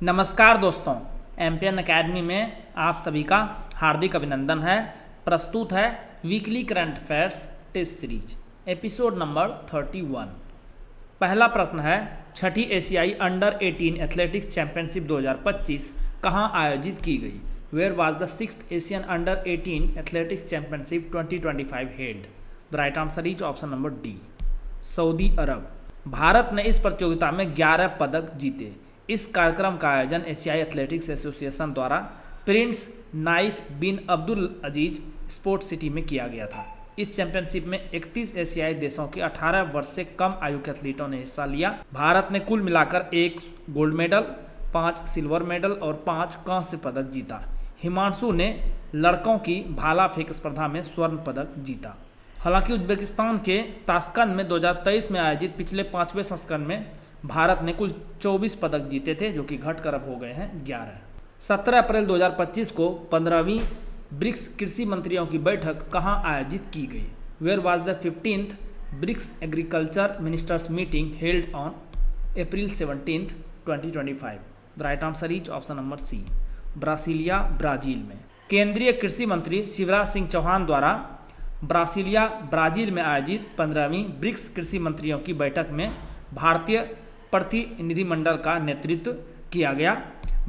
नमस्कार दोस्तों, MPN academy में आप सभी का हार्दिक अभिनंदन है। प्रस्तुत है weekly current affairs test series episode number 31। पहला प्रश्न है, छठी एशियाई अंडर 18 एथलेटिक्स चैंपियनशिप 2025 कहां आयोजित की गई? Where was the 6th Asian under 18 athletics championship 2025 held? The right answer is option number D, Saudi Arab. भारत ने इस प्रतियोगिता में 11 पदक जीते। इस कार्यक्रम का आयोजन एशियाई एथलेटिक्स एसोसिएशन द्वारा प्रिंस नाइफ बिन अब्दुल अजीज स्पोर्ट्स सिटी में किया गया था। इस चैंपियनशिप में 31 एशियाई देशों के 18 वर्ष से कम आयु के एथलीटों ने हिस्सा लिया। भारत ने कुल मिलाकर 1 गोल्ड मेडल, 5 सिल्वर मेडल और 5 कांस्य पदक जीता। हिमांशु ने लड़कों की भाला फेंक स्पर्धा में स्वर्ण पदक जीता। हालांकि उज्बेकिस्तान के ताशकंद में 2023 में आयोजित पिछले 5वें संस्करण में भारत ने कुल 24 पदक जीते थे, जो कि घटकर अब हो गए हैं 11। 17 अप्रैल 2025 को 15वीं ब्रिक्स कृषि मंत्रियों की बैठक कहां आयोजित की गई? Where was the 15th BRICS agriculture ministers meeting held on April 17, 2025? The right answer is option number C, Brasilia, Brazil में। केंद्रीय कृषि मंत्री शिवराज सिंह चौहान द्वारा ब्रासीलिया, ब्राजील में आयोजित 15वीं ब्रिक्स कृषि मंत्रियों की बैठक में भारतीय प्रतिनिधिमंडल का नेतृत्व किया गया।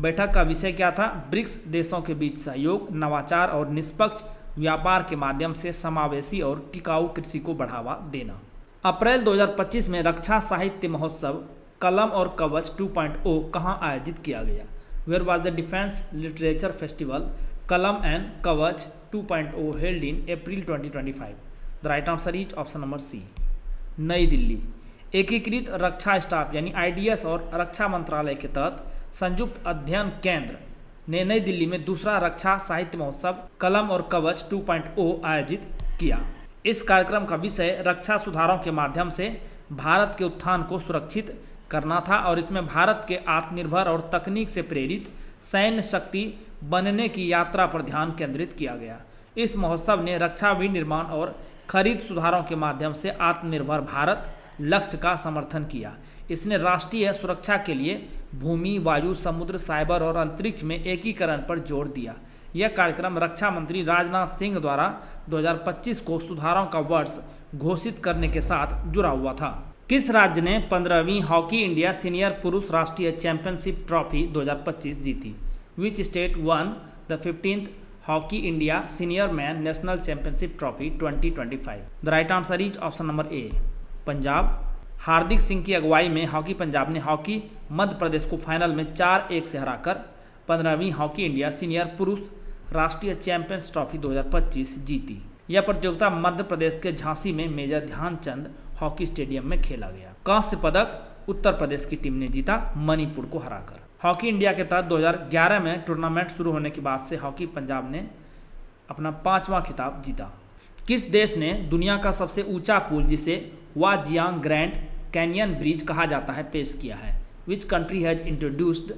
बैठक का विषय क्या था? ब्रिक्स देशों के बीच सहयोग, नवाचार और निष्पक्ष व्यापार के माध्यम से समावेशी और टिकाऊ कृषि को बढ़ावा देना। अप्रैल 2025 में रक्षा साहित्य महोत्सव कलम और कवच 2.0 कहां आयोजित किया गया? Where was the defence literature festival Kalam and Kavach 2.0 held in April 2025? The right answer is option number C, New Delhi. एकीकृत रक्षा स्टाफ यानी आईडीएस और रक्षा मंत्रालय के तहत संयुक्त अध्ययन केंद्र ने नई दिल्ली में दूसरा रक्षा साहित्य महोत्सव कलम और कवच 2.0 आयोजित किया। इस कार्यक्रम का विषय रक्षा सुधारों के माध्यम से भारत के उत्थान को सुरक्षित करना था और इसमें भारत के आत्मनिर्भर और तकनीक से प्रेरित सैन्य शक्ति बनने की यात्रा पर ध्यान केंद्रित किया गया। इस महोत्सव ने रक्षा विनिर्माण और खरीद सुधारों के माध्यम से आत्मनिर्भर भारत लक्ष्य का समर्थन किया। इसने राष्ट्रीय सुरक्षा के लिए भूमि, वायु, समुद्र, साइबर और अंतरिक्ष में एकीकरण पर जोर दिया। यह कार्यक्रम रक्षा मंत्री राजनाथ सिंह द्वारा 2025 को सुधारों का वर्ष घोषित करने के साथ जुड़ा हुआ था। किस राज्य ने 15वीं हॉकी इंडिया सीनियर पुरुष राष्ट्रीय चैंपियनशिप ट्रॉफी 2025 जीती? Which state won the 15th hockey India senior man national championship trophy 2025? The right answer is option number A, Punjab. Hardik Singh की अगुवाई में हॉकी पंजाब ने हॉकी मध्य प्रदेश को फाइनल में 4-1 से हराकर 15वीं हॉकी इंडिया सीनियर पुरुष राष्ट्रीय चैंपियंस ट्रॉफी 2025 जीती। यह प्रतियोगिता मध्य प्रदेश के झांसी में मेजर ध्यानचंद हॉकी स्टेडियम में खेला गया। कांस्य पदक उत्तर प्रदेश की टीम ने जीता, मणिपुर को हराकर। हॉकी इंडिया के तहत 2011 में टूर्नामेंट शुरू होने के बाद से हॉकी पंजाब ने अपना 5वां खिताब जीता। किस देश ने दुनिया का सबसे ऊंचा पुल, जिसे वाजियांग ग्रैंड कैनियन ब्रिज कहा जाता है, पेश किया है? Which country has introduced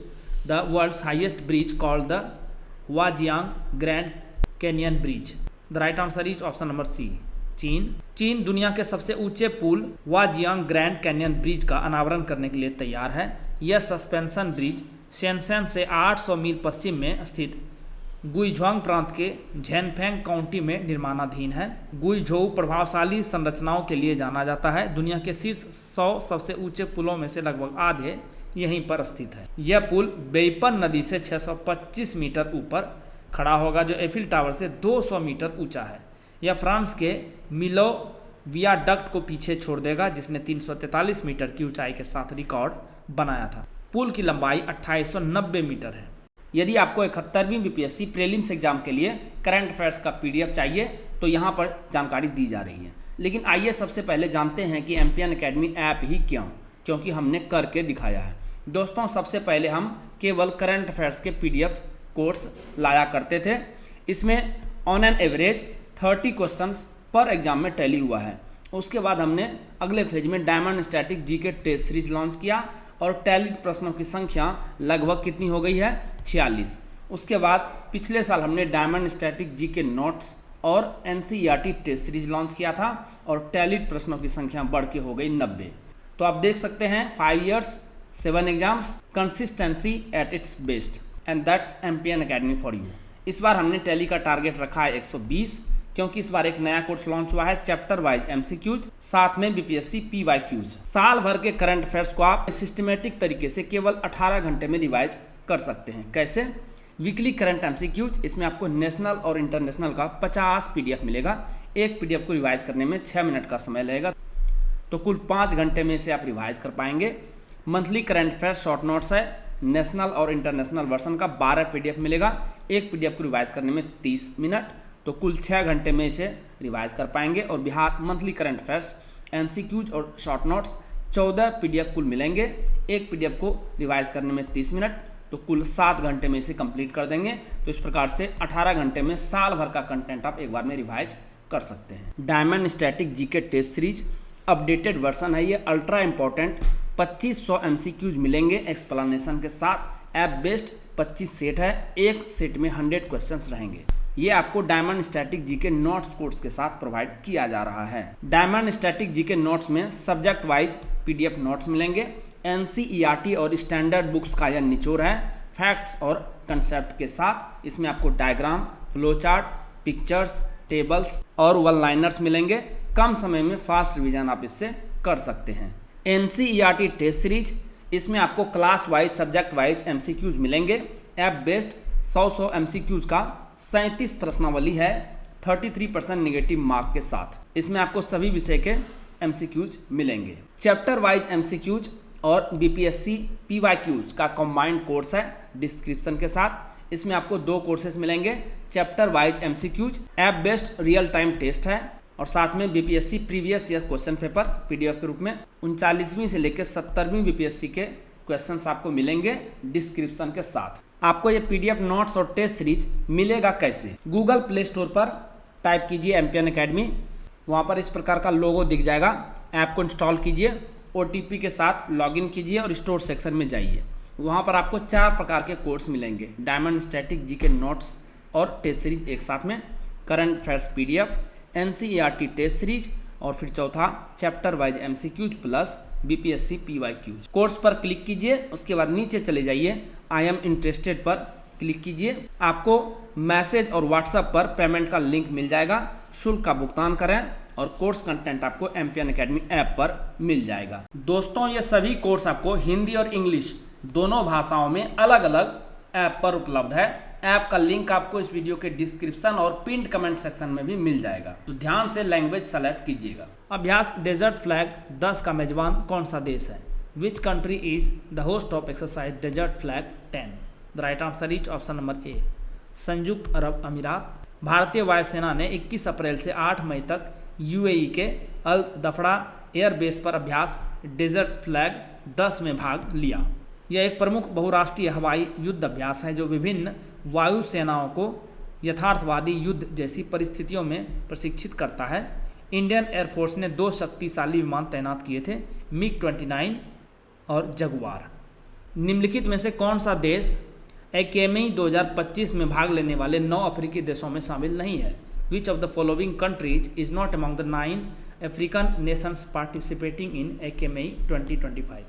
the world's highest bridge called the Huajiang grand canyon bridge? The right answer is option number C, चीन। चीन दुनिया के सबसे ऊंचे पुल वाजियांग ग्रैंड कैनियन ब्रिज का अनावरण करने के लिए तैयार है। यह सस्पेंशन ब्रिज शेनसेन से 800 मील पश्चिम में स्थित गुइझोंग प्रांत के झेनफेंग काउंटी में निर्माणाधीन है। गुइझोउ प्रभावशाली संरचनाओं के लिए जाना जाता है। दुनिया के शीर्ष 100 सबसे ऊंचे पुलों में से लगभग आधे यहीं पर स्थित है। यह पुल बेइपन नदी से 625 मीटर ऊपर खड़ा होगा, जो एफिल टावर से 200 मीटर ऊंचा है। यह फ्रांस के मिलो वियाडक्ट को पीछे छोड़ देगा, जिसने 343 मीटर की ऊंचाई के साथ रिकॉर्ड बनाया था। पुल की लंबाई 2890 मीटर है। यदि आपको 71वीं बीपीएससी प्रीलिम्स एग्जाम के लिए करंट अफेयर्स का पीडीएफ चाहिए तो यहाँ पर जानकारी दी जा रही है। लेकिन आइए सबसे पहले जानते हैं कि एमपीएन एकेडमी ऐप ही क्यों, क्योंकि हमने करके दिखाया है। दोस्तों, सबसे पहले हम केवल करंट अफेयर्स के पीडीएफ कोर्स लाया करते थे। इसमें ऑन एन एवरेज 30 क्वेश्चंस पर एग्जाम में टैली हुआ है। उसके बाद हमने अगले फेज में diamond static GK test series launch किया और टैली प्रश्नों की संख्या लगभग कितनी हो गई है? 46। उसके बाद पिछले साल हमने डायमंड स्टैटिक जीके नोट्स और एनसीईआरटी टेस्ट सीरीज लॉन्च किया था और टैली प्रश्नों की संख्या बढ़ के हो गई 90। तो आप देख सकते हैं 5 years 7 exams, consistency at its best, and that's MPN academy for you. इस बार हमने टैली का टारगेट रखा है 120, क्योंकि इस बार एक नया कोर्स लॉन्च हुआ है, चैप्टर वाइज एमसीक्यूज, साथ में बीपीएससी पीवाईक्यूज। साल भर के करंट अफेयर्स को आप सिस्टमेटिक तरीके से केवल 18 घंटे में रिवाइज कर सकते हैं। कैसे? वीकली करंट एमसीक्यूज, इसमें आपको नेशनल और इंटरनेशनल का 50 पीडीएफ मिलेगा। एक पीडीएफ को रिवाइज करने में 6 मिनट का समय लगेगा, तो कुल 5 घंटे में इसे आप रिवाइज कर पाएंगे। Monthly current affairs short notes है, नेशनल और इंटरनेशनल वर्जन का 12 पीडीएफ मिलेगा। एक पीडीएफ को रिवाइज करने में 30 मिनट, तो कुल 6 घंटे में इसे रिवाइज कर पाएंगे। और Bihar monthly current affairs MCQs और शॉर्ट नोट्स 14 पीडीएफ कुल मिलेंगे। एक पीडीएफ को रिवाइज करने में 30 मिनट, तो कुल 7 घंटे में इसे कंप्लीट कर देंगे। तो इस प्रकार से 18 घंटे में साल भर का कंटेंट आप एक बार में रिवाइज कर सकते हैं। Diamond static GK test series updated version है, ये अल्ट्रा इंपॉर्टेंट 2500 एमसीक्यूज मिलेंगे एक्सप्लेनेशन के साथ। ऐप बेस्ड 25 सेट है, एक सेट में 100 क्वेश्चंस रहेंगे। ये आपको diamond static GK notes course के साथ प्रोवाइड किया जा रहा है। डायमंड स्टैटिक जीके नोट्स में सब्जेक्ट वाइज पीडीएफ नोट्स मिलेंगे। एनसीईआरटी और स्टैंडर्ड बुक्स का यह निचोड़ है, फैक्ट्स और कंसेप्ट के साथ। इसमें आपको diagram, flow chart, pictures, tables और वन लाइनर्स मिलेंगे। कम समय में फास्ट रिवीजन आप इससे कर सकते हैं। एनसीईआरटी टेस्ट सीरीज, इसमें आपको class wise subject wise MCQs मिलेंगे। ऐप बेस्ड 100 एमसीक्यूज का 37 प्रश्नावली है, 33% नेगेटिव मार्क के साथ। इसमें आपको सभी विषय के एमसीक्यूज मिलेंगे। चैप्टर वाइज एमसीक्यूज और बीपीएससी पीवाईक्यूज का कंबाइंड कोर्स है डिस्क्रिप्शन के साथ। इसमें आपको 2 कोर्सेज मिलेंगे, chapter wise MCQs, app based real time test है, और साथ में BPSC previous year question paper PDF के रूप में 39वीं से लेकर 70वीं बीपीएससी के क्वेश्चंस आपको मिलेंगे डिस्क्रिप्शन के साथ। आपको ये पीडीएफ नोट्स और टेस्ट सीरीज मिलेगा कैसे? गूगल प्ले स्टोर पर टाइप कीजिए एमपीएन अकेडमी, वहाँ पर इस प्रकार का लोगो दिख जाएगा। ऐप को इंस्टॉल कीजिए, ओटीपी के साथ लॉगिन कीजिए और स्टोर सेक्शन में जाइए। वहाँ पर आपको 4 प्रकार के कोर्स मिलेंगे, डायमंड स्टैटिक जीके नोट्स और टेस्ट सीरीज एक साथ में, current affairs PDF, NCERT test series, और फिर चौथा chapter wise MCQs plus BPSC PYQs. Course पर क्लिक कीजिए, उसके बाद नीचे चले जाइए, आई एम इंटरेस्टेड पर क्लिक कीजिए। आपको मैसेज और व्हाट्सएप पर पेमेंट का लिंक मिल जाएगा। शुल्क का भुगतान करें और कोर्स कंटेंट आपको एमपीएन अकेडमी ऐप पर मिल जाएगा। दोस्तों, ये सभी कोर्स आपको हिंदी और इंग्लिश दोनों भाषाओं में अलग अलग ऐप पर उपलब्ध है। ऐप का लिंक आपको इस वीडियो के डिस्क्रिप्शन और पिंड कमेंट सेक्शन में भी मिल जाएगा, तो ध्यान से लैंग्वेज सेलेक्ट कीजिएगा। अभ्यास, डेजर्ट फ्लैग 10 का मेजबान कौन सा देश है? Which country is the host of exercise Desert Flag 10? The right answer is option number A, संयुक्त अरब अमीरात। भारतीय वायुसेना ने 21 अप्रैल से 8 मई तक यूएई के अल दफड़ा एयरबेस पर अभ्यास डेजर्ट फ्लैग 10 में भाग लिया। यह एक प्रमुख बहुराष्ट्रीय हवाई युद्ध अभ्यास है जो विभिन्न वायुसेनाओं को यथार्थवादी युद्ध जैसी परिस्थितियों में प्रशिक्षित करता है। इंडियन एयरफोर्स ने 2 शक्तिशाली विमान तैनात किए थे, मिग 29 और जगुआर। निम्नलिखित में से कौन सा देश एकेमी 2025 में भाग लेने वाले 9 अफ्रीकी देशों में शामिल नहीं है? Which of the following countries is not among the 9 African nations participating in AIKEYME 2025?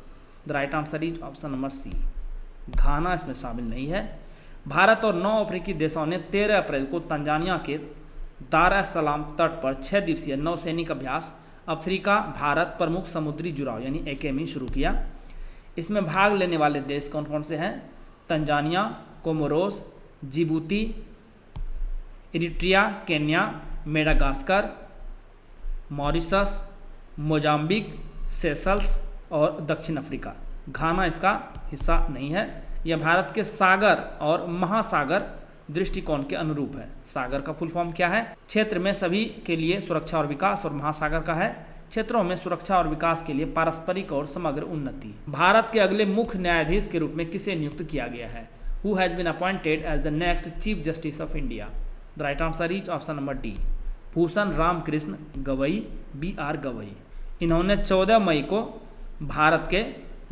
The right answer is option number C, Ghana इसमें शामिल नहीं है। भारत और 9 अफ्रीकी देशों ने 13 अप्रैल को तंजानिया के दार एस सलाम तट पर 6 दिवसीय नौसैनिक अभ्यास अफ्रीका भारत प्रमुख समुद्री जुड़ाव यानी एकेमी शुरू किया। इसमें भाग लेने वाले देश कौन कौन से हैं? Tanzania, Comoros, Djibouti, Eritrea, Kenya, Madagascar, Mauritius, Mozambique, Seychelles और दक्षिण अफ्रीका। घाना इसका हिस्सा नहीं है। यह भारत के सागर और महासागर दृष्टिकोण के अनुरूप है। सागर का फुल फॉर्म क्या है? क्षेत्र में सभी के लिए सुरक्षा और विकास, और महासागर का है क्षेत्रों में सुरक्षा और विकास के लिए पारस्परिक और समग्र उन्नति। भारत के अगले मुख्य न्यायाधीश के रूप में किसे नियुक्त किया गया है? Who has been appointed as the next chief justice of India? The right answer is option number D, Bhushan Ramkrishna Gavai, BR Gavai. इन्होंने 14 मई को भारत के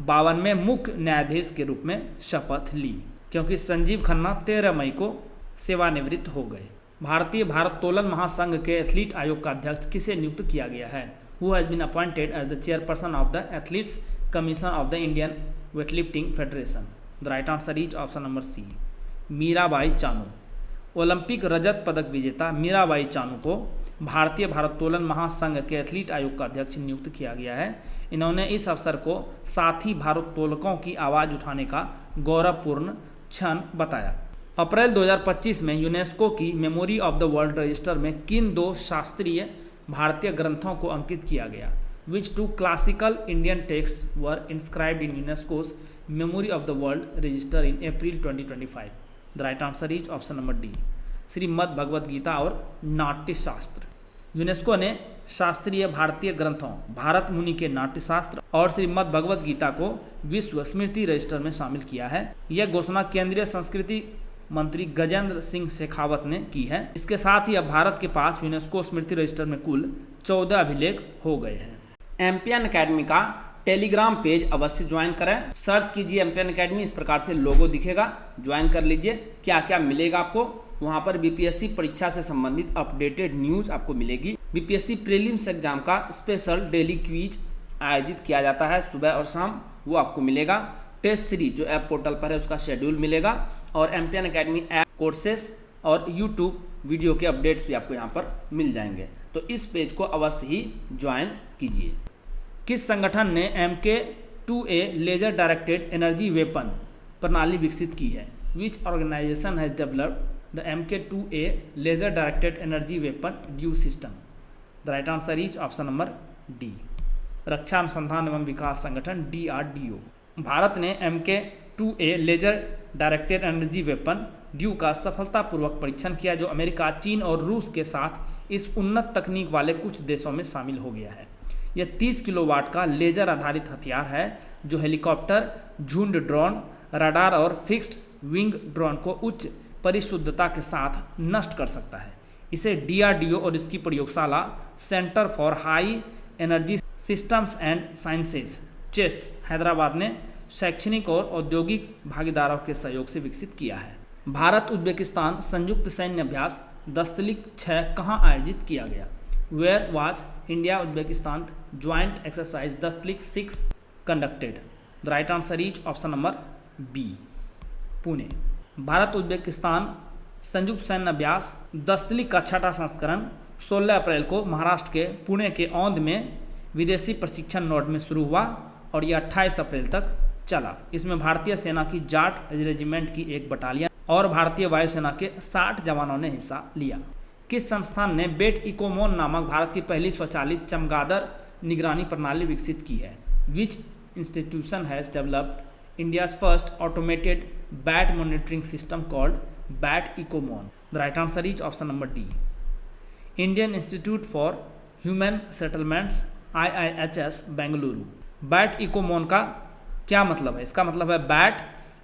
52वें मुख्य न्यायाधीश के रूप में शपथ ली, क्योंकि संजीव खन्ना 13 मई को सेवानिवृत्त हो गए। भारतीय भारोत्तोलन महासंघ के एथलीट आयोग का अध्यक्ष किसे नियुक्त किया गया है? Who has been appointed as the chairperson of the athletes commission of the Indian weightlifting federation. The right answer is option number C, Mirabai Chanu. Olympic रजत पदक विजेता मीराबाई चानू को भारतीय भारोत्तोलन महासंघ के एथलीट आयोग का अध्यक्ष नियुक्त किया गया है। इन्होंने इस अवसर को साथी भारोत्तोलकों की आवाज़ उठाने का गौरवपूर्ण क्षण बताया। अप्रैल 2025 में यूनेस्को की memory of the world register में किन 2 शास्त्रीय भारतीय ग्रंथों को अंकित किया गया? Which 2 classical Indian texts were inscribed in UNESCO's Memory of the World Register in April 2025? The right answer is option number D, Shrimad Bhagavad Gita और नाट्य शास्त्र। यूनेस्को ने शास्त्रीय भारतीय ग्रंथों भारत मुनि के नाट्य शास्त्र और श्रीमद् भगवद गीता को विश्व स्मृति रजिस्टर में शामिल किया है। यह घोषणा केंद्रीय संस्कृति मंत्री गजेंद्र सिंह शेखावत ने की है। इसके साथ ही अब भारत के पास यूनेस्को स्मृति रजिस्टर में कुल 14 अभिलेख हो गए हैं। एम्पियन अकेडमी का टेलीग्राम पेज अवश्य ज्वाइन करें। सर्च कीजिए एम्पियन अकेडमी, इस प्रकार से लोगो दिखेगा, ज्वाइन कर लीजिए। क्या क्या मिलेगा आपको वहाँ पर? बीपीएससी परीक्षा से संबंधित अपडेटेड न्यूज आपको मिलेगी। बीपीएससी प्रीलिम्स एग्जाम का स्पेशल डेली क्विज आयोजित किया जाता है सुबह और शाम, वो आपको मिलेगा। टेस्ट सीरीज जो ऐप पोर्टल पर है उसका शेड्यूल मिलेगा और एम्पियन अकेडमी ऐप कोर्सेस और यूट्यूब वीडियो के अपडेट्स भी आपको यहाँ पर मिल जाएंगे। तो इस पेज को अवश्य ही ज्वाइन कीजिए। किस संगठन ने MK2A laser directed energy weapon प्रणाली विकसित की है? Which organisation has developed the MK2A laser directed energy weapon ड्यू system? The right answer is option number D, रक्षा अनुसंधान एवं विकास संगठन DRDO। भारत ने MK2A laser directed energy weapon ड्यू का सफलतापूर्वक परीक्षण किया, जो अमेरिका, चीन और रूस के साथ इस उन्नत तकनीक वाले कुछ देशों में शामिल हो गया है। यह 30 किलोवाट का लेजर आधारित हथियार है जो हेलीकॉप्टर, झुंड ड्रोन, रडार और फिक्स्ड विंग ड्रोन को उच्च परिशुद्धता के साथ नष्ट कर सकता है। इसे DRDO और इसकी प्रयोगशाला centre for high energy systems and sciences CHESS Hyderabad ने शैक्षणिक और औद्योगिक भागीदारों के सहयोग से विकसित किया है। भारत उज्बेकिस्तान संयुक्त सैन्य अभ्यास दस्तलिक 6 कहाँ आयोजित किया गया? Where was India Uzbekistan joint exercise Dustlik 6 conducted? The right answer is option number B, Pune. भारत उज्बेकिस्तान संयुक्त सैन्य अभ्यास दस्तलिक का 6ठा संस्करण 16 अप्रैल को महाराष्ट्र के पुणे के औंध में विदेशी प्रशिक्षण नोड में शुरू हुआ और यह 28 अप्रैल तक चला। इसमें भारतीय सेना की जाट रेजिमेंट की 1 बटालियन और भारतीय वायुसेना के 60 जवानों ने हिस्सा लिया। किस संस्थान ने बेट इकोमोन नामक भारत की पहली स्वचालित चमगादड़ निगरानी प्रणाली विकसित की है? Which institution has developed India's first automated bat monitoring system called bat EchoMon? The right answer is option number D, Indian institute for human settlements IIHS Bengaluru. Bat EchoMon का क्या मतलब है? इसका मतलब है बैट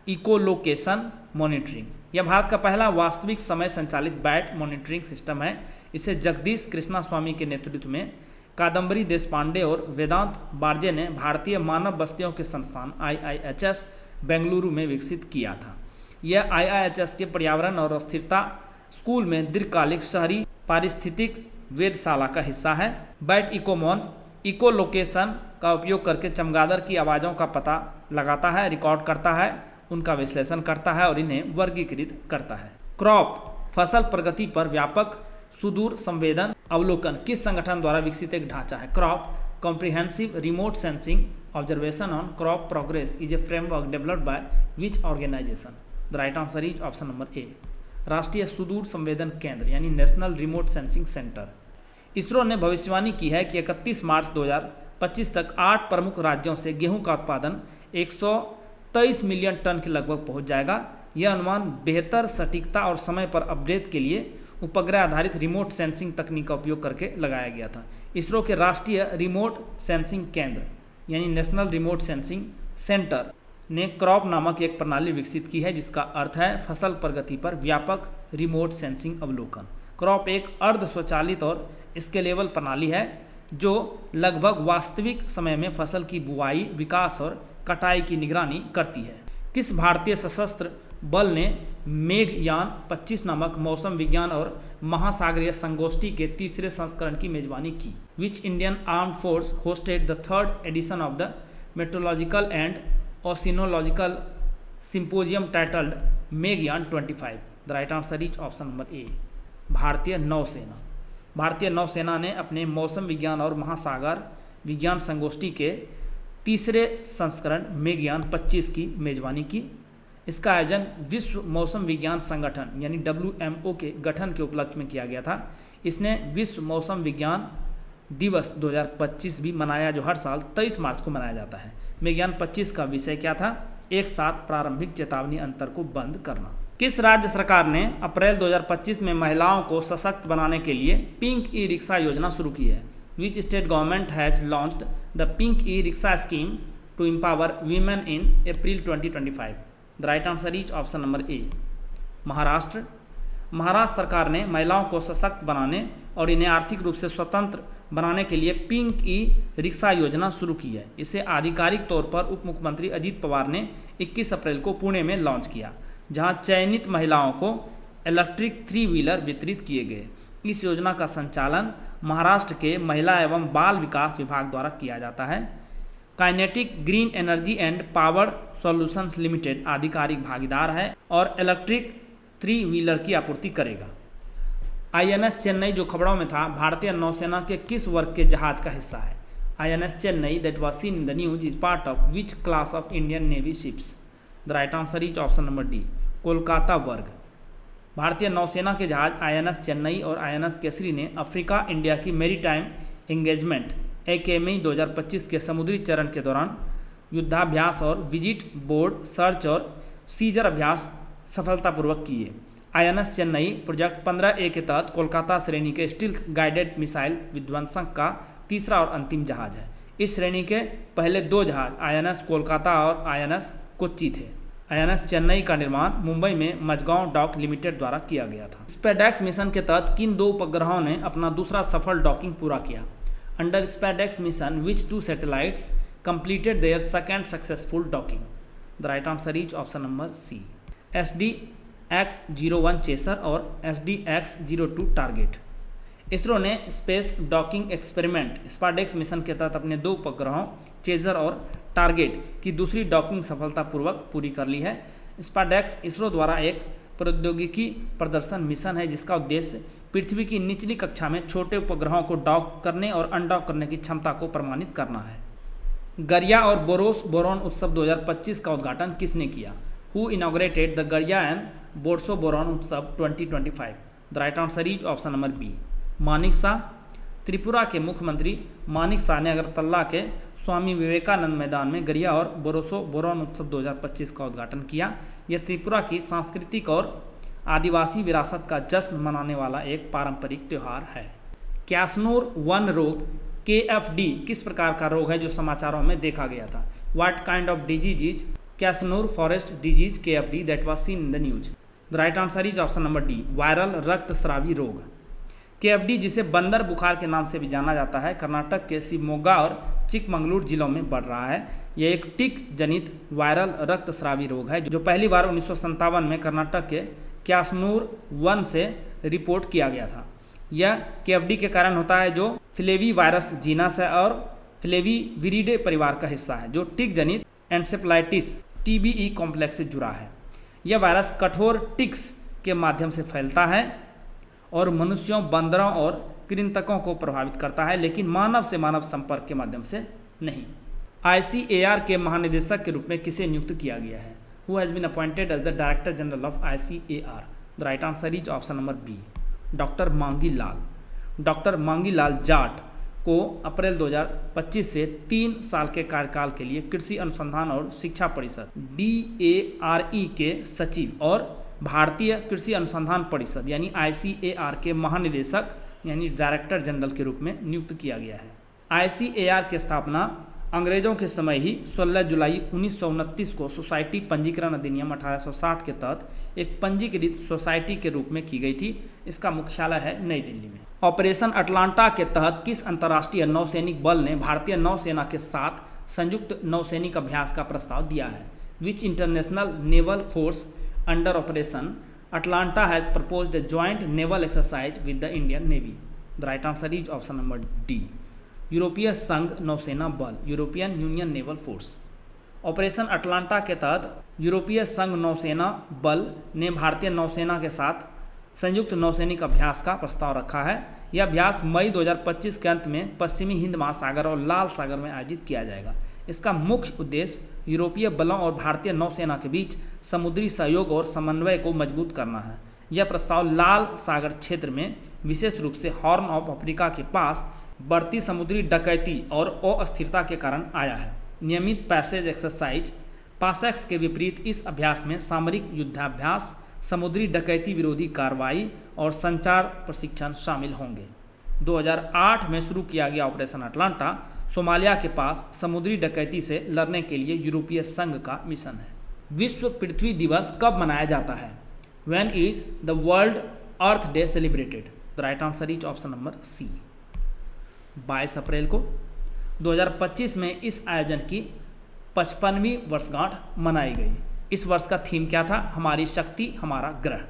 इकोलोकेशन मॉनिटरिंग। यह भारत का पहला वास्तविक समय संचालित बैट मॉनिटरिंग सिस्टम है। इसे जगदीश कृष्णा स्वामी के नेतृत्व में कादम्बरी देशपांडे और वेदांत बारजे ने भारतीय मानव बस्तियों के संस्थान IIHS बेंगलुरु में विकसित किया था। यह IIHS के पर्यावरण और स्थिरता स्कूल में दीर्घकालिक शहरी पारिस्थितिक वेधशाला का हिस्सा है। बैट इकोमोन इकोलोकेशन का उपयोग करके चमगादड़ की आवाज़ों का पता लगाता है, रिकॉर्ड करता है, उनका विश्लेषण करता है और इन्हें वर्गीकृत करता है। क्रॉप फसल प्रगति पर व्यापक सुदूर संवेदन अवलोकन किस संगठन द्वारा विकसित एक ढांचा है? Crop comprehensive remote sensing observation on crop progress is a framework developed by which organisation? The right answer is option number A, Rashtriya Sudur Samvedan Kendra यानी national remote sensing centre. ISRO ने भविष्यवाणी की है कि 31 मार्च 2025 तक 8 प्रमुख राज्यों से गेहूं का उत्पादन 123 मिलियन टन के लगभग पहुंच जाएगा। यह अनुमान बेहतर सटीकता और समय पर अपडेट के लिए उपग्रह आधारित रिमोट सेंसिंग तकनीक का उपयोग करके लगाया गया था। इसरो के राष्ट्रीय रिमोट सेंसिंग केंद्र यानी नेशनल रिमोट सेंसिंग सेंटर ने क्रॉप नामक एक प्रणाली विकसित की है जिसका अर्थ है फसल प्रगति पर व्यापक रिमोट सेंसिंग अवलोकन। क्रॉप एक अर्ध स्वचालित और स्केलेबल प्रणाली है जो लगभग वास्तविक समय में फसल की बुआई, विकास और कटाई की निगरानी करती है। किस भारतीय सशस्त्र बल ने मेघयान 25 नामक मौसम विज्ञान और महासागरीय संगोष्ठी के 3रे संस्करण की मेजबानी की? Which Indian armed force hosted the 3rd edition of the meteorological and oceanological symposium titled Megayan 25। The right answer is option number A. भारतीय नौसेना। भारतीय नौसेना ने अपने मौसम विज्ञान और महासागर विज्ञान संगोष्ठी के तीसरे संस्करण मेगयान 25 की मेजबानी की। इसका आयोजन विश्व मौसम विज्ञान संगठन यानी WMO के गठन के उपलक्ष्य में किया गया था। इसने विश्व मौसम विज्ञान दिवस 2025 भी मनाया, जो हर साल 23 मार्च को मनाया जाता है। मेगयान 25 का विषय क्या था? एक साथ प्रारंभिक चेतावनी अंतर को बंद करना। किस राज्य सरकार ने अप्रैल 2025 में महिलाओं को सशक्त बनाने के लिए पिंक ई रिक्शा योजना शुरू की है? Which state government has launched the pink e rickshaw scheme to empower women in April 2025? The right answer is option number A. Maharashtra. Maharashtra सरकार ने महिलाओं को सशक्त बनाने और इन्हें आर्थिक रूप से स्वतंत्र बनाने के लिए पिंक ई रिक्शा योजना शुरू की है। इसे आधिकारिक तौर पर उप मुख्यमंत्री अजीत पवार ने 21 अप्रैल को पुणे में लॉन्च किया, जहां चयनित महिलाओं को इलेक्ट्रिक 3 व्हीलर वितरित किए गए। इस योजना का संचालन महाराष्ट्र के महिला एवं बाल विकास विभाग द्वारा किया जाता है। Kinetic green energy and power solutions limited आधिकारिक भागीदार है और इलेक्ट्रिक 3 व्हीलर की आपूर्ति करेगा। INS चेन्नई जो खबरों में था, भारतीय नौसेना के किस वर्ग के जहाज का हिस्सा है? INS Chennai that was seen in the news is part of which class of Indian navy ships? The right answer is option number D, Kolkata वर्ग। भारतीय नौसेना के जहाज INS चेन्नई और INS केसरी ने अफ्रीका इंडिया की मैरीटाइम एंगेजमेंट AKME 2025 के समुद्री चरण के दौरान युद्धाभ्यास और विजिट बोर्ड सर्च और सीजर अभ्यास सफलतापूर्वक किए। INS चेन्नई प्रोजेक्ट 15A के तहत कोलकाता श्रेणी के स्टील्थ गाइडेड मिसाइल विध्वंसक का तीसरा और अंतिम जहाज है। इस श्रेणी के पहले 2 जहाज INS कोलकाता और INS कोच्चि थे। INS चेन्नई का निर्माण मुंबई में मझगांव डॉक लिमिटेड द्वारा किया गया था। स्पेडेक्स मिशन के तहत किन 2 उपग्रहों ने अपना दूसरा सफल डॉकिंग पूरा किया? Under SpaDeX mission which 2 satellites completed their second successful docking? The right answer is option number C. SDX-01 chaser और SDX-02 टारगेट। इसरो ने space docking experiment SpaDeX mission के तहत अपने 2 उपग्रहों चेजर और टारगेट की दूसरी डॉकिंग सफलतापूर्वक पूरी कर ली है। स्पाडेक्स इसरो द्वारा एक प्रौद्योगिकी प्रदर्शन मिशन है जिसका उद्देश्य पृथ्वी की निचली कक्षा में छोटे उपग्रहों को डॉक करने और अनडॉक करने की क्षमता को प्रमाणित करना है। गरिया और बोरोस बोरॉन उत्सव 2025 का उद्घाटन किसने किया? Who inaugurated the Garia and Borso Borok उत्सव 2025? The right answer is option number B, Manik Saha. Tripura के मुख्यमंत्री मानिक शाह ने अगरतला के स्वामी विवेकानंद मैदान में गरिया और बोरोसो बोरॉन उत्सव 2025 का उद्घाटन किया। यह त्रिपुरा की सांस्कृतिक और आदिवासी विरासत का जश्न मनाने वाला एक पारंपरिक त्यौहार है। कैसनोर वन रोग KFD किस प्रकार का रोग है जो समाचारों में देखा गया था? What kind of disease is Kyasanur forest disease KFD that was seen in the news? The right answer is option number D, viral रक्तस्रावी रोग। KFD जिसे बंदर बुखार के नाम से भी जाना जाता है, कर्नाटक के शिवमोगा और चिकमंगलूर जिलों में बढ़ रहा है। यह एक टिक जनित वायरल रक्तस्रावी रोग है जो पहली बार 1957 में कर्नाटक के कैसनूर वन से रिपोर्ट किया गया था। यह KFD के कारण होता है जो फ्लेवी वायरस जीनस है और फ्लेवीविरिडे परिवार का हिस्सा है जो टिक जनित एन्सेफलाइटिस TBE कॉम्प्लेक्स से जुड़ा है। यह वायरस कठोर टिक्स के माध्यम से फैलता है और मनुष्यों, बंदरों और कृंतकों को प्रभावित करता है, लेकिन मानव से मानव संपर्क के माध्यम से नहीं। ICAR के महानिदेशक के रूप में किसे नियुक्त किया गया है? Who has been appointed as the Director General of ICAR? The right answer is option number B, doctor मांगी लाल। डॉक्टर मांगी लाल जाट को अप्रैल 2025 से 3 साल के कार्यकाल के लिए कृषि अनुसंधान और शिक्षा परिषद DARE के सचिव और भारतीय कृषि अनुसंधान परिषद यानी ICAR के महानिदेशक यानी डायरेक्टर जनरल के रूप में नियुक्त किया गया है। ICAR की स्थापना अंग्रेजों के समय ही 16 जुलाई 1929 को सोसाइटी पंजीकरण अधिनियम 1860 के तहत एक पंजीकृत सोसाइटी के रूप में की गई थी। इसका मुख्यालय है नई दिल्ली में। ऑपरेशन अटलांटा के तहत किस अंतर्राष्ट्रीय नौसैनिक बल ने भारतीय नौसेना के साथ संयुक्त नौसैनिक अभ्यास का प्रस्ताव दिया है? विच international naval force under operation Atlanta has proposed A joint naval exercise with the Indian navy? The right answer is option number D, यूरोपीय संघ नौसेना बल, European union naval force. Operation Atlanta के तहत यूरोपीय संघ नौसेना बल ने भारतीय नौसेना के साथ संयुक्त नौसैनिक अभ्यास का प्रस्ताव रखा है। यह अभ्यास मई 2025 के अंत में पश्चिमी हिंद महासागर और लाल सागर में आयोजित किया जाएगा। इसका मुख्य उद्देश्य यूरोपीय बलों और भारतीय नौसेना के बीच समुद्री सहयोग और समन्वय को मजबूत करना है। यह प्रस्ताव लाल सागर क्षेत्र में विशेष रूप से हॉर्न ऑफ अफ्रीका के पास बढ़ती समुद्री डकैती और अस्थिरता के कारण आया है। नियमित पैसेज एक्सरसाइज पासेक्स के विपरीत इस अभ्यास में सामरिक युद्धाभ्यास, समुद्री डकैती विरोधी कार्रवाई और संचार प्रशिक्षण शामिल होंगे। 2008 में शुरू किया गया ऑपरेशन अटलांटा सोमालिया के पास समुद्री डकैती से लड़ने के लिए यूरोपीय संघ का मिशन है। विश्व पृथ्वी दिवस कब मनाया जाता है? When is the World Earth Day celebrated? The right answer is option number C, 22 अप्रैल को। 2025 में इस आयोजन की 55वीं वर्षगांठ मनाई गई। इस वर्ष का थीम क्या था? हमारी शक्ति हमारा ग्रह,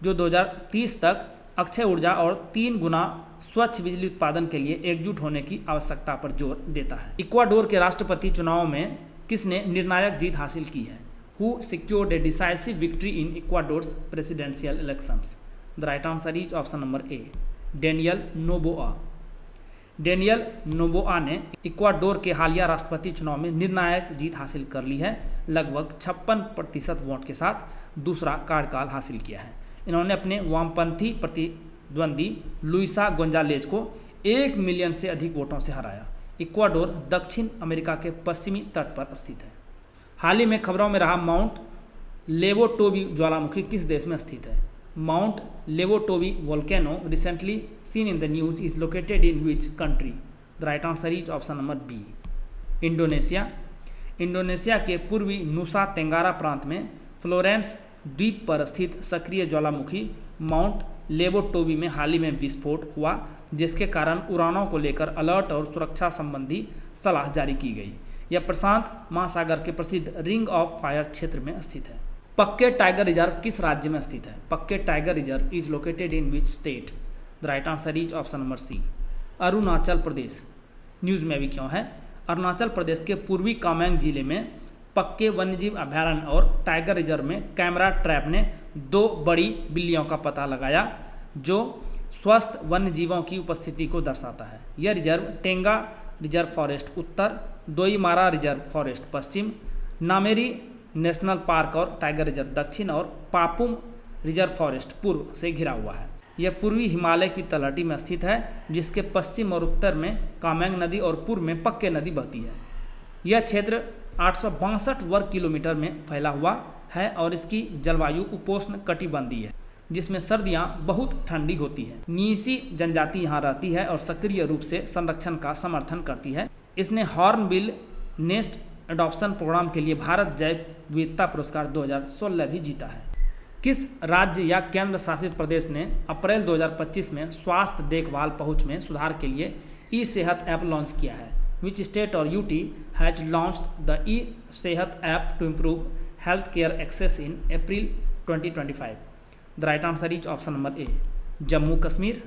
जो 2030 तक अक्षय ऊर्जा और 3 गुना स्वच्छ बिजली उत्पादन के लिए एकजुट होने की आवश्यकता पर जोर देता है। इक्वाडोर के राष्ट्रपति चुनाव में किसने निर्णायक जीत हासिल की है? Who secured a decisive victory in Ecuador's presidential elections? The right answer is option number A, Daniel Noboa. Daniel Noboa ने इक्वाडोर के हालिया राष्ट्रपति चुनाव में निर्णायक जीत हासिल कर ली है। लगभग 56% वोट के साथ दूसरा कार्यकाल हासिल किया है। इन्होंने अपने वामपंथी प्रतिद्वंदी लुइसा गोंजालेज को 1 मिलियन से अधिक वोटों से हराया। इक्वाडोर दक्षिण अमेरिका के पश्चिमी तट पर स्थित है। हाल ही में खबरों में रहा माउंट लेवोटोबी ज्वालामुखी किस देश में स्थित है? Mount Lewotobi volcano recently seen in the news is located in which country? The right answer is option number B, Indonesia. Indonesia के पूर्वी नुसा तेंगारा प्रांत में फ्लोरेंस द्वीप पर स्थित सक्रिय ज्वालामुखी माउंट लेवोटोबी में हाल ही में विस्फोट हुआ, जिसके कारण उड़ानों को लेकर अलर्ट और सुरक्षा संबंधी सलाह जारी की गई। यह प्रशांत महासागर के प्रसिद्ध रिंग ऑफ फायर क्षेत्र में स्थित है। पक्के टाइगर रिजर्व किस राज्य में स्थित है? Pakke tiger reserve is located in which state? The right answer is option number C, Arunachal Pradesh. News में भी क्यों है? अरुणाचल प्रदेश के पूर्वी कामेंग जिले में पक्के वन्यजीव अभयारण्य और टाइगर रिजर्व में कैमरा ट्रैप ने 2 बड़ी बिल्लियों का पता लगाया, जो स्वस्थ वन्यजीवों की उपस्थिति को दर्शाता है। यह रिजर्व टेंगा रिजर्व फॉरेस्ट उत्तर, दोईमारा रिजर्व फॉरेस्ट पश्चिम, नामेरी नेशनल पार्क और टाइगर रिजर्व दक्षिण और पापुम रिजर्व फॉरेस्ट पूर्व से घिरा हुआ है। यह पूर्वी हिमालय की तलहटी में स्थित है, जिसके पश्चिम और उत्तर में कामेंग नदी और पूर्व में पक्के नदी बहती है। यह क्षेत्र 862 वर्ग किलोमीटर में फैला हुआ है और इसकी जलवायु उपोष्ण कटिबंधीय है, जिसमें सर्दियां बहुत ठंडी होती है। नीसी जनजाति यहाँ रहती है और सक्रिय रूप से संरक्षण का समर्थन करती है। इसने हॉर्नबिल नेस्ट एडॉप्शन प्रोग्राम के लिए भारत जैव विविधता पुरस्कार 2016 भी जीता है। किस राज्य या केंद्र शासित प्रदेश ने अप्रैल 2025 में स्वास्थ्य देखभाल पहुंच में सुधार के लिए ई सेहत ऐप लॉन्च किया है? विच स्टेट और UT has launched the e Sehat app to improve health care access in April 2025? The right answer is option number A, Jammu Kashmir.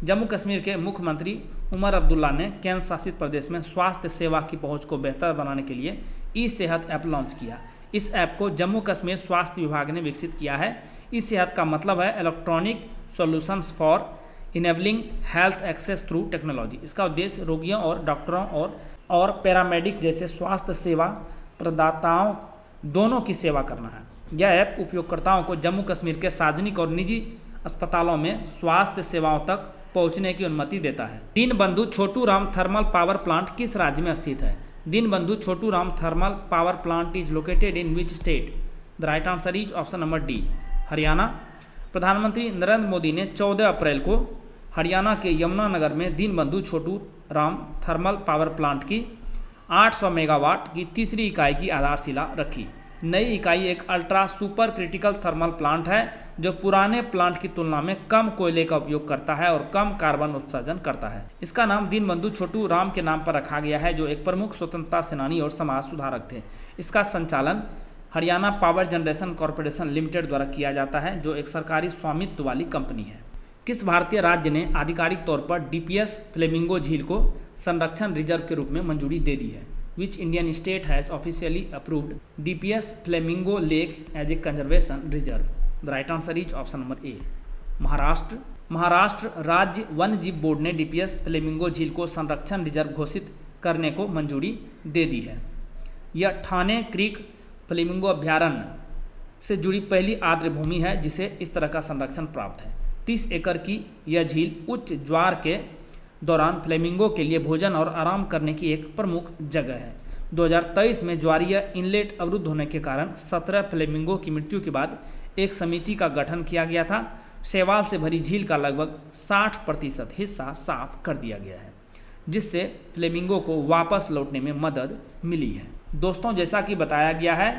Jammu Kashmir के मुख्यमंत्री उमर अब्दुल्ला ने केंद्र शासित प्रदेश में स्वास्थ्य सेवा की पहुंच को बेहतर बनाने के लिए ई सेहत ऐप लॉन्च किया। इस ऐप को जम्मू कश्मीर स्वास्थ्य विभाग ने विकसित किया है। ई सेहत का मतलब है electronic solutions for enabling health access through technology. इसका उद्देश्य रोगियों और डॉक्टरों और पैरामेडिक जैसे स्वास्थ्य सेवा प्रदाताओं दोनों की सेवा करना है। यह ऐप उपयोगकर्ताओं को जम्मू कश्मीर के सार्वजनिक और निजी अस्पतालों में स्वास्थ्य सेवाओं तक पहुंचने की अनुमति देता है। Deenbandhu Chhotu Ram thermal power plant किस राज्य में स्थित है? Deenbandhu Chhotu Ram thermal power plant is located in which state? The right answer is option number D, Haryana. प्रधानमंत्री नरेंद्र मोदी ने 14 अप्रैल को हरियाणा के यमुनानगर में Deenbandhu Chhotu Ram thermal power plant की 800 मेगावाट की तीसरी इकाई की आधारशिला रखी। नई इकाई एक ultra super critical thermal plant है, जो पुराने प्लांट की तुलना में कम कोयले का उपयोग करता है और कम कार्बन उत्सर्जन करता है। इसका नाम दीनबंधु छोटू राम के नाम पर रखा गया है, जो एक प्रमुख स्वतंत्रता सेनानी और समाज सुधारक थे। इसका संचालन Haryana power generation corporation limited द्वारा किया जाता है, जो एक सरकारी स्वामित्व वाली कंपनी है। किस भारतीय राज्य ने आधिकारिक तौर पर डीपीएस फ्लेमिंगो झील को संरक्षण रिजर्व के रूप में मंजूरी दे दी है? which Indian state has officially approved DPS Flamingo Lake as a conservation reserve? The right answer is option number A. Maharashtra राज्य वन्य जीव बोर्ड ने DPS फ्लेमिंगो झील को संरक्षण रिजर्व घोषित करने को मंजूरी दे दी है। यह ठाणे क्रीक फ्लेमिंगो अभ्यारण्य से जुड़ी पहली आर्द्र भूमि है जिसे इस तरह का संरक्षण प्राप्त है। 30 एकड़ की यह झील उच्च ज्वार के दौरान फ्लेमिंगो के लिए भोजन और आराम करने की एक प्रमुख जगह है। 2023 में ज्वारीय इनलेट अवरुद्ध होने के कारण 17 फ्लेमिंगो की मृत्यु के बाद एक समिति का गठन किया गया था। शैवाल से भरी झील का लगभग 60% हिस्सा साफ कर दिया गया है, जिससे फ्लेमिंगो को वापस लौटने में मदद मिली है। दोस्तों, जैसा कि बताया गया है,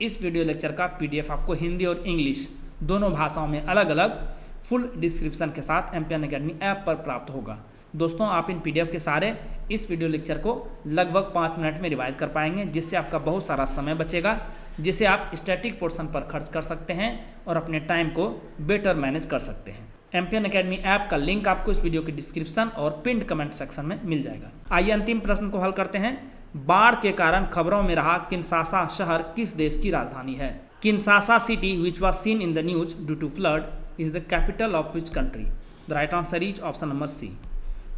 इस वीडियो लेक्चर का PDF आपको हिंदी और इंग्लिश दोनों भाषाओं में अलग अलग फुल डिस्क्रिप्शन के साथ एम्पियन एकेडमी ऐप पर प्राप्त होगा। दोस्तों, आप इन PDF के सारे इस वीडियो लेक्चर को लगभग 5 मिनट में रिवाइज कर पाएंगे, जिससे आपका बहुत सारा समय बचेगा, जिसे आप स्टैटिक पोर्शन पर खर्च कर सकते हैं और अपने टाइम को बेटर मैनेज कर सकते हैं। एम्पियन एकेडमी ऐप का लिंक आपको इस वीडियो के डिस्क्रिप्शन और पिंड कमेंट सेक्शन में मिल जाएगा। आइए अंतिम प्रश्न को हल करते हैं। बाढ़ के कारण खबरों में रहा किन्शासा शहर किस देश की राजधानी है? Kinshasa city which was seen in the news due to flood is the capital of which country? The right answer is option number C,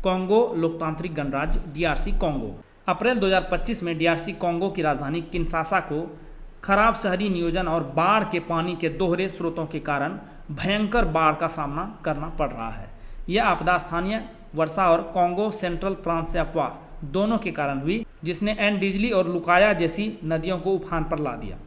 Congo लोकतांत्रिक गणराज्य DRC कॉन्गो। अप्रैल 2025 में DRC कॉन्गो की राजधानी किन्शासा को खराब शहरी नियोजन और बाढ़ के पानी के दोहरे स्रोतों के कारण भयंकर बाढ़ का सामना करना पड़ रहा है। यह आपदा स्थानीय वर्षा और कॉन्गो सेंट्रल फ्रांस से अफवाह दोनों के कारण हुई, जिसने एंडिजली और लुकाया जैसी नदियों को उफान पर ला दिया।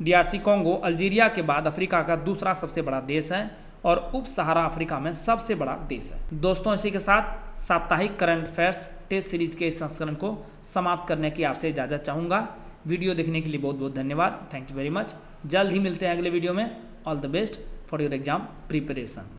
DRC कॉन्गो अल्जीरिया के बाद अफ्रीका का दूसरा सबसे बड़ा देश है और उप सहारा अफ्रीका में सबसे बड़ा देश है। दोस्तों, इसी के साथ साप्ताहिक करंट अफेयर्स टेस्ट सीरीज के इस संस्करण को समाप्त करने की आपसे इजाज़त चाहूँगा। वीडियो देखने के लिए बहुत बहुत धन्यवाद। Thank you very much. जल्द ही मिलते हैं अगले वीडियो में। All the best for your exam preparation.